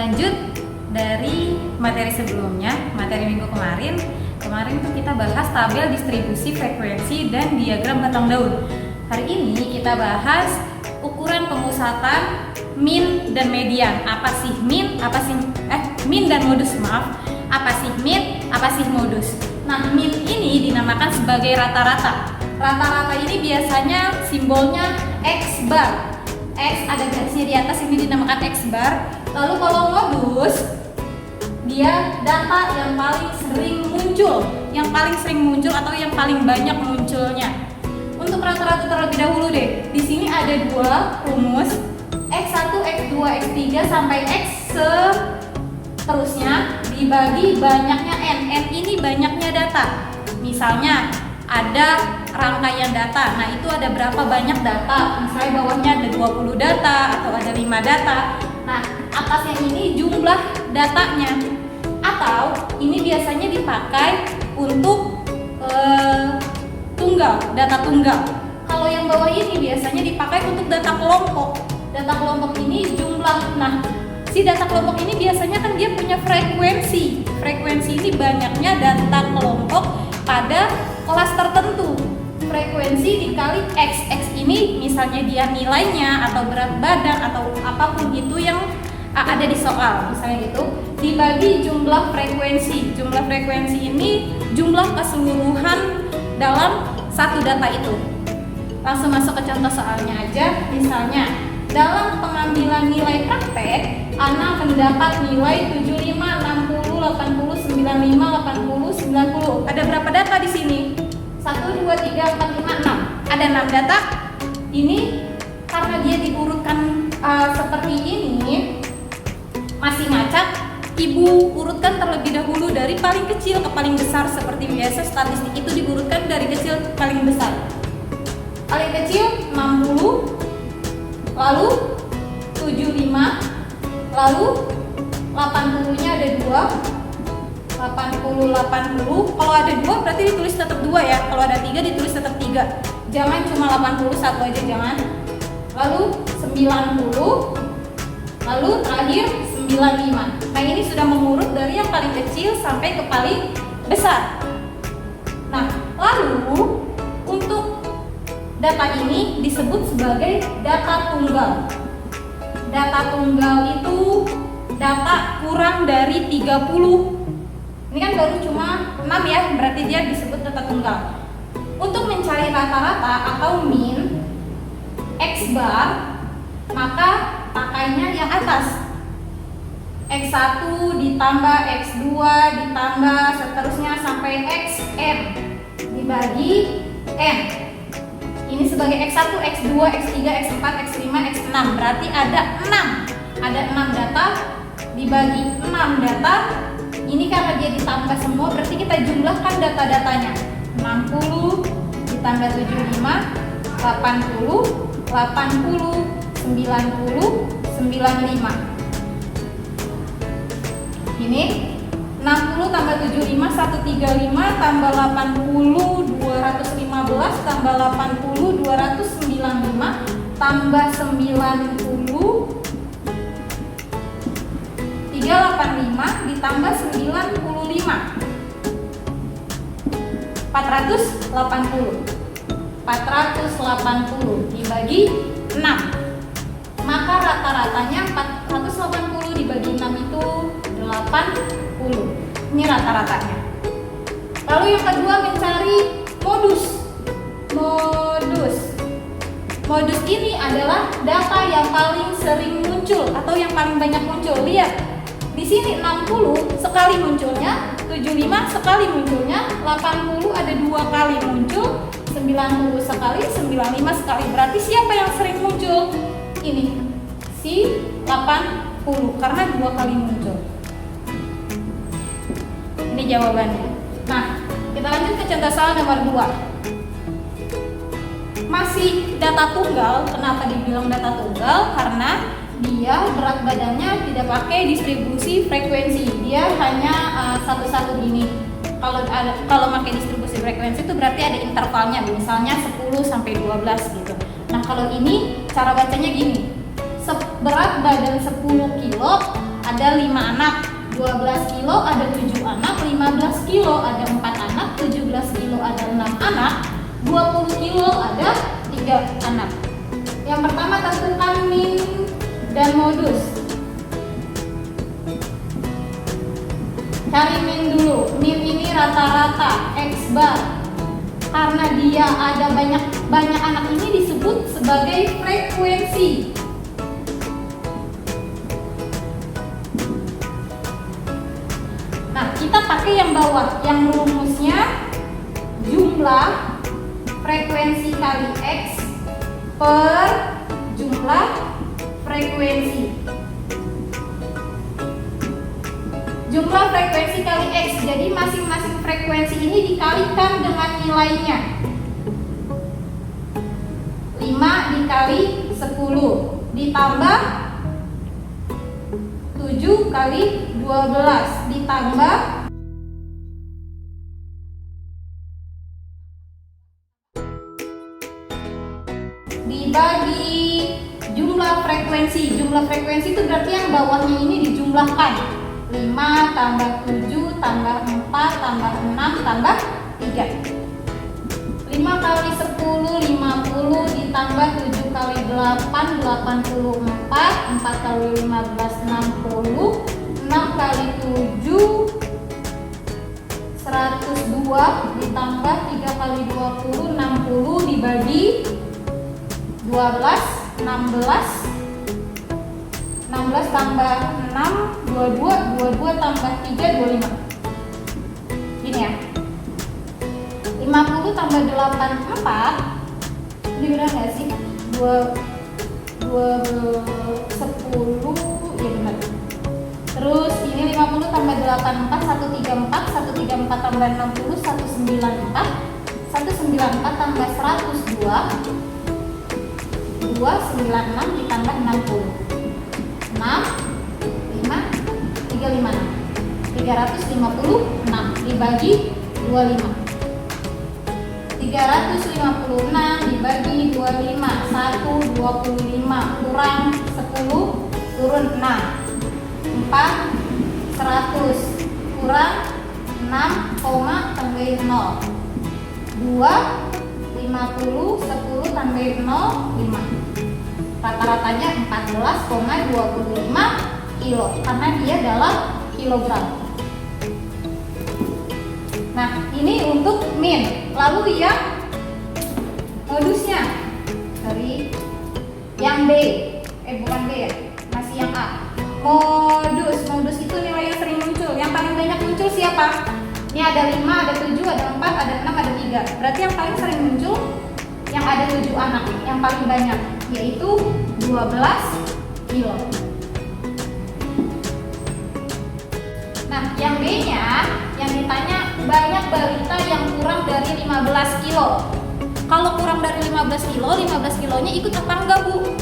Lanjut dari materi sebelumnya, materi minggu kemarin tuh kita bahas tabel distribusi frekuensi dan diagram batang daun. Hari ini kita bahas ukuran pemusatan min dan median. Apa sih min? Min dan modus, maaf. Apa sih min? Apa sih modus? Nah, min ini dinamakan sebagai rata-rata. Rata-rata ini biasanya simbolnya X bar. X ada garisnya di atas, ini dinamakan X bar. Lalu kalau modus, dia data yang paling sering muncul atau yang paling banyak munculnya. Untuk rata-rata terlebih dahulu deh. Di sini ada dua rumus, X1, X2, X3 sampai X seterusnya dibagi banyaknya N. N ini banyaknya data. Misalnya ada rangkaian data. Nah, itu ada berapa banyak data? Misalnya bawahnya ada 20 data atau ada 5 data. Nah, atasnya ini jumlah datanya. Atau ini biasanya dipakai untuk data tunggal. Kalau yang bawah ini biasanya dipakai untuk data kelompok. Data kelompok ini jumlah. Nah, si data kelompok ini biasanya kan dia punya frekuensi. Frekuensi ini banyaknya data kelompok pada kelas tertentu. Frekuensi dikali X. X ini misalnya dia nilainya atau berat badan atau apapun itu yang ada di soal, misalnya gitu, dibagi jumlah frekuensi. Jumlah frekuensi ini jumlah keseluruhan dalam satu data itu. Langsung masuk ke contoh soalnya aja. Misalnya dalam pengambilan nilai praktek, Ana mendapat nilai 75, 60, 80, 95, 80, 90. Ada berapa data di sini? 1, 2, 3, 4, 5, 6. Ada 6 data. Ini karena dia diurutkan seperti ini, masih ngacak, Ibu urutkan terlebih dahulu dari paling kecil ke paling besar. Seperti biasa statistik itu diurutkan dari kecil ke paling besar. Paling kecil 60, lalu 75, lalu 80-nya ada 2, 80. Kalau ada 2 berarti ditulis tetap 2 ya. Kalau ada 3 ditulis tetap 3. Jangan cuma 81 aja, jangan. Lalu 90, lalu terakhir 95. Nah, ini sudah mengurut dari yang paling kecil sampai ke paling besar. Nah, lalu untuk data ini disebut sebagai data tunggal. Data tunggal itu data kurang dari 30. Ini kan baru cuma 6 ya, berarti dia disebut data tunggal. Untuk mencari rata-rata atau min X bar, maka pakainya yang atas. X1 ditambah X2 ditambah seterusnya sampai Xn dibagi N. Ini sebagai X1, X2, X3, X4, X5, X6. Berarti ada 6. Ada 6 data dibagi 6 data. Ini karena dia ditambah semua, berarti kita jumlahkan data-datanya. 60 ditambah 75, 80, 80, 90, 95. Ini 60 tambah 75, 135 tambah 80, 215 tambah 80, 295 tambah 90, 385 ditambah 95, 480. 480 dibagi 6. Maka rata-ratanya 480 dibagi 6 itu 80. Ini rata-ratanya. Lalu yang kedua mencari modus. Modus ini adalah data yang paling sering muncul atau yang paling banyak muncul. Lihat, di sini 60 sekali munculnya, 75 sekali munculnya, 80 ada 2 kali muncul, 90 sekali, 95 sekali. Berarti siapa yang sering muncul? Ini, si 80 karena 2 kali muncul. Ini jawabannya. Nah, kita lanjut ke contoh soal nomor 2. Masih data tunggal. Kenapa dibilang data tunggal? Karena dia berat badannya tidak pakai distribusi frekuensi. Dia hanya satu-satu gini. Kalau pakai distribusi frekuensi itu berarti ada intervalnya, misalnya 10 sampai 12 gitu. Nah, kalau ini cara bacanya gini. Berat badan 10 kilo ada 5 anak. 12 kilo ada 7 anak, 15 kilo ada 4 anak, 17 kilo ada 6 anak, 20 kilo ada 3 anak. Yang pertama tentukan min dan modus. Cari min dulu. Min ini rata-rata X bar. Karena dia ada banyak anak ini disebut sebagai frekuensi. Nah, kita pakai yang bawah, yang rumusnya jumlah frekuensi kali X per jumlah frekuensi. Jumlah frekuensi kali X, jadi masing-masing frekuensi ini dikalikan dengan nilainya. 5 dikali 10 ditambah 7 kali 12 ditambah dibagi jumlah frekuensi. Jumlah frekuensi itu berarti yang bawahnya ini dijumlahkan. 5 tambah 7 tambah 4 tambah 6 tambah 3. 5 kali 10 50 ditambah 7 kali 8 84, 4 kali 15 60, 6 kali 7 102 ditambah 3 kali 20 60 dibagi 12 16 tambah 6 22 tambah 3 25. Gini ya. 50 tambah 84. Ini benar nggak sih? 10 ya benar. Terus ini 50 tambah 84 134 134 tambah 60 194 194 tambah 102 296 ditambah 60 6 5 356 356 dibagi 25. 356 dibagi 25 1 25 kurang 10 turun 6 4 100 kurang 6, tambahin 0 2 50 10 tambahin 0 5. Rata-ratanya 14,25 kilo karena dia dalam kilogram. Nah, ini untuk min. Lalu yang modusnya dari yang B, bukan B ya, masih yang A. Modus itu nilai yang sering muncul. Yang paling banyak muncul siapa? Ini ada 5, ada 7, ada 4, ada 6, ada 3. Berarti yang paling sering muncul yang ada 7 anak, yang paling banyak, yaitu 12 kilo. Nah, yang B-nya, yang ditanya banyak balita yang kurang dari 15 kilo. Kalau kurang dari 15 kilo, 15 kilonya ikut apa enggak, Bu?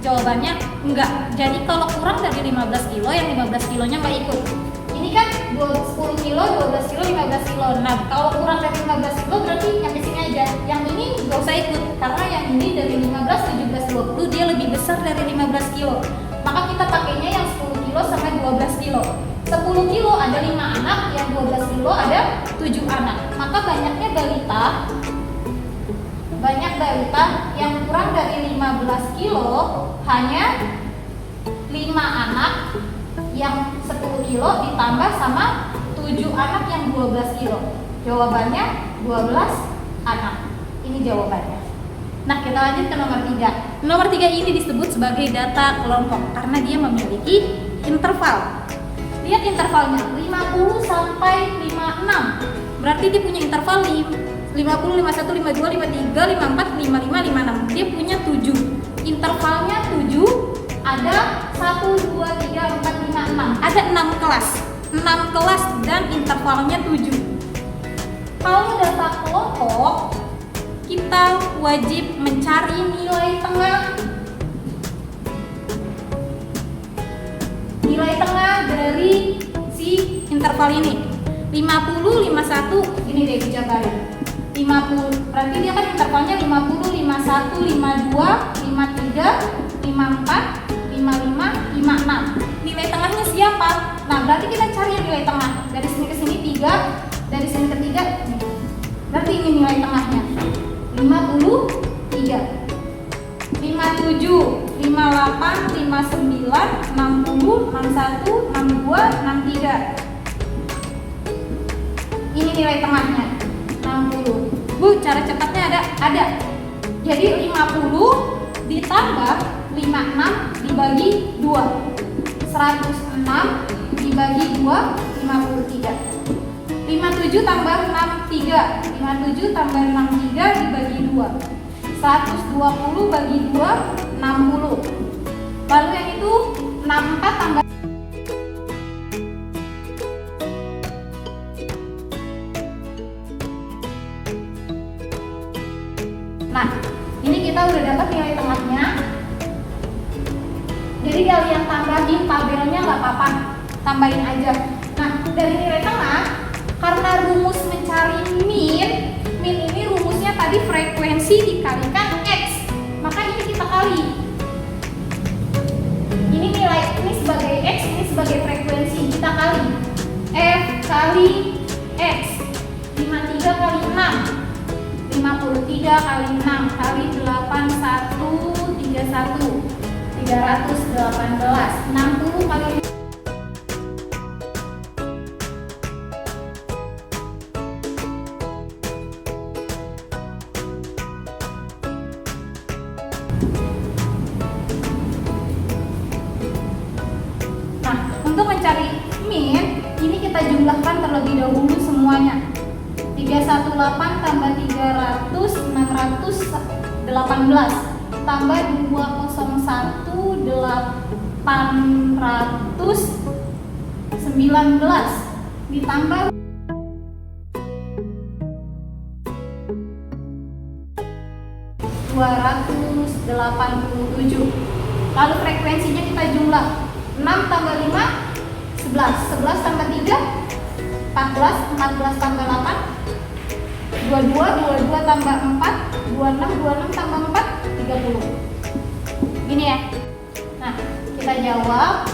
Jawabannya enggak. Jadi kalau kurang dari 15 kilo, yang 15 kilonya enggak ikut. Ini kan 10 kilo, 12 kilo, 15 kilo. Nah, kalau kurang dari 15 kilo berarti yang di sini aja. Yang ini enggak usah ikut karena yang ini dari 15, 17, 20 dia lebih besar dari 15 kilo. Maka kita pakainya yang 10 kilo sampai 12 kilo. 10 kilo ada 5 anak, yang 12 kilo ada 7 anak. Maka banyaknya balita yang kurang dari 15 kilo hanya 5 anak yang 10 kilo ditambah sama 7 anak yang 12 kilo. Jawabannya 12 anak. Ini jawabannya. Nah, kita lanjut ke nomor 3. Nomor 3 ini disebut sebagai data kelompok karena dia memiliki interval. Lihat intervalnya 50 sampai 56. Berarti dia punya interval 50, 51, 52, 53, 54, 55, 56. Dia punya 7. Intervalnya 7. Ada 1, 2, 3, 4, 5, 6. Ada 6 kelas. 6 kelas dan intervalnya 7. Kalau data kelompok, kita wajib mencari nilai tengah. Nilai tengah dari si interval ini 50, 51, ini deh dijabarin 50, berarti dia kan intervalnya 50, 51, 52, 53, 54, 55, 55, 56. Nilai tengahnya siapa? Nah, berarti kita cari yang nilai tengah. Dari sini ke sini 3, dari sini ke 3. Berarti ini nilai tengahnya. 53, 57, 58, 59, 60, 61, 62, 63. Ini nilai tengahnya 60. Bu, cara cepatnya ada. Jadi 50 ditambah 56 dibagi 2. 106 dibagi 2, 53. 57 tambah 63. 57 tambah 63 dibagi 2. 120 bagi 2, 60. Lalu yang itu 64 tambah Nah, ini kita udah dapat nilai tengahnya. Jadi kalian tambahin tabelnya nggak apa-apa, tambahin aja. Nah, dari nilai tengah, karena rumus mencari min ini rumusnya tadi frekuensi dikalikan X, maka ini kita kali. Ini nilai, ini sebagai X, ini sebagai frekuensi, kita kali. F kali X, 53 kali 6. 53 kali 6 kali 8131, 318. 60 kali Nah, untuk mencari min, ini kita jumlahkan terlebih dahulu semuanya. 318 tambah 300, 618 tambah 201, 819 ditambah 287. Lalu frekuensinya kita jumlah. 6 tambah 5, 11. 11 tambah 3, 14. 14 tambah 8, 22. 22 tambah 4, 26. 26 tambah 4, 30. Gini ya. Nah, kita jawab.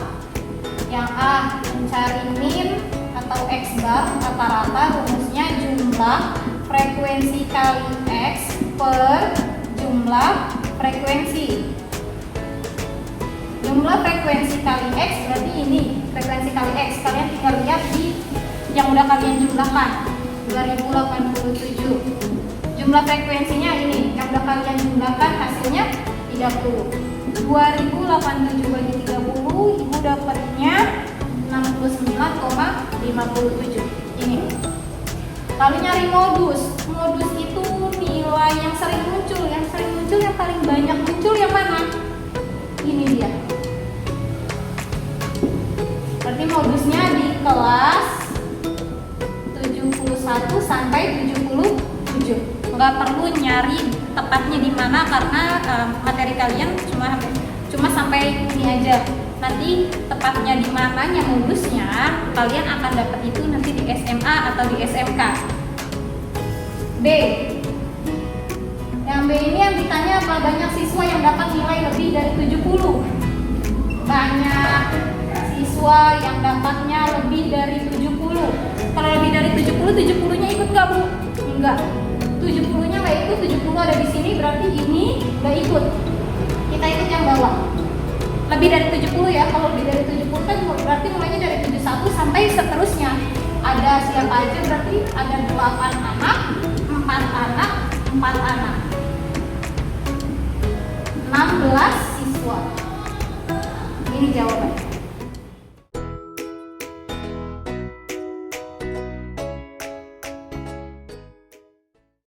Yang A, mencari min atau X bar rata-rata, rumusnya jumlah frekuensi kali X per jumlah frekuensi. Jumlah frekuensi kali X berarti ini frekuensi kali X. Kalian tinggal lihat di yang udah kalian jumlahkan, 2087. Jumlah frekuensinya ini yang udah kalian jumlahkan, hasilnya 30. 2087 bagi 30, ibu dapatnya 69,57. Ini. Lalu nyari modus. Modus itu nilai yang sering muncul. Yang sering muncul, yang paling banyak muncul yang mana? Ini dia. Berarti modusnya di kelas 71 sampai 77. Nggak perlu nyari tepatnya di mana karena materi kalian cuma sampai ini aja. Nanti tepatnya di mananya modusnya kalian akan dapat itu nanti di SMA atau di SMK. B. Yang B ini yang ditanya apa, banyak siswa yang dapat nilai lebih dari 70. Banyak siswa yang dapatnya lebih dari 70. Kalau lebih dari 70, 70-nya ikut nggak, Bu? Enggak. 70-nya nggak ikut, 70 ada di sini, berarti ini nggak ikut. Kita ikut yang bawah. Lebih dari 70 ya, kalau lebih dari 70 kan berarti mulainya dari 71 sampai seterusnya. Ada siapa aja, berarti ada 8 anak, 4 anak, 4 anak. 16 siswa. Ini jawabannya.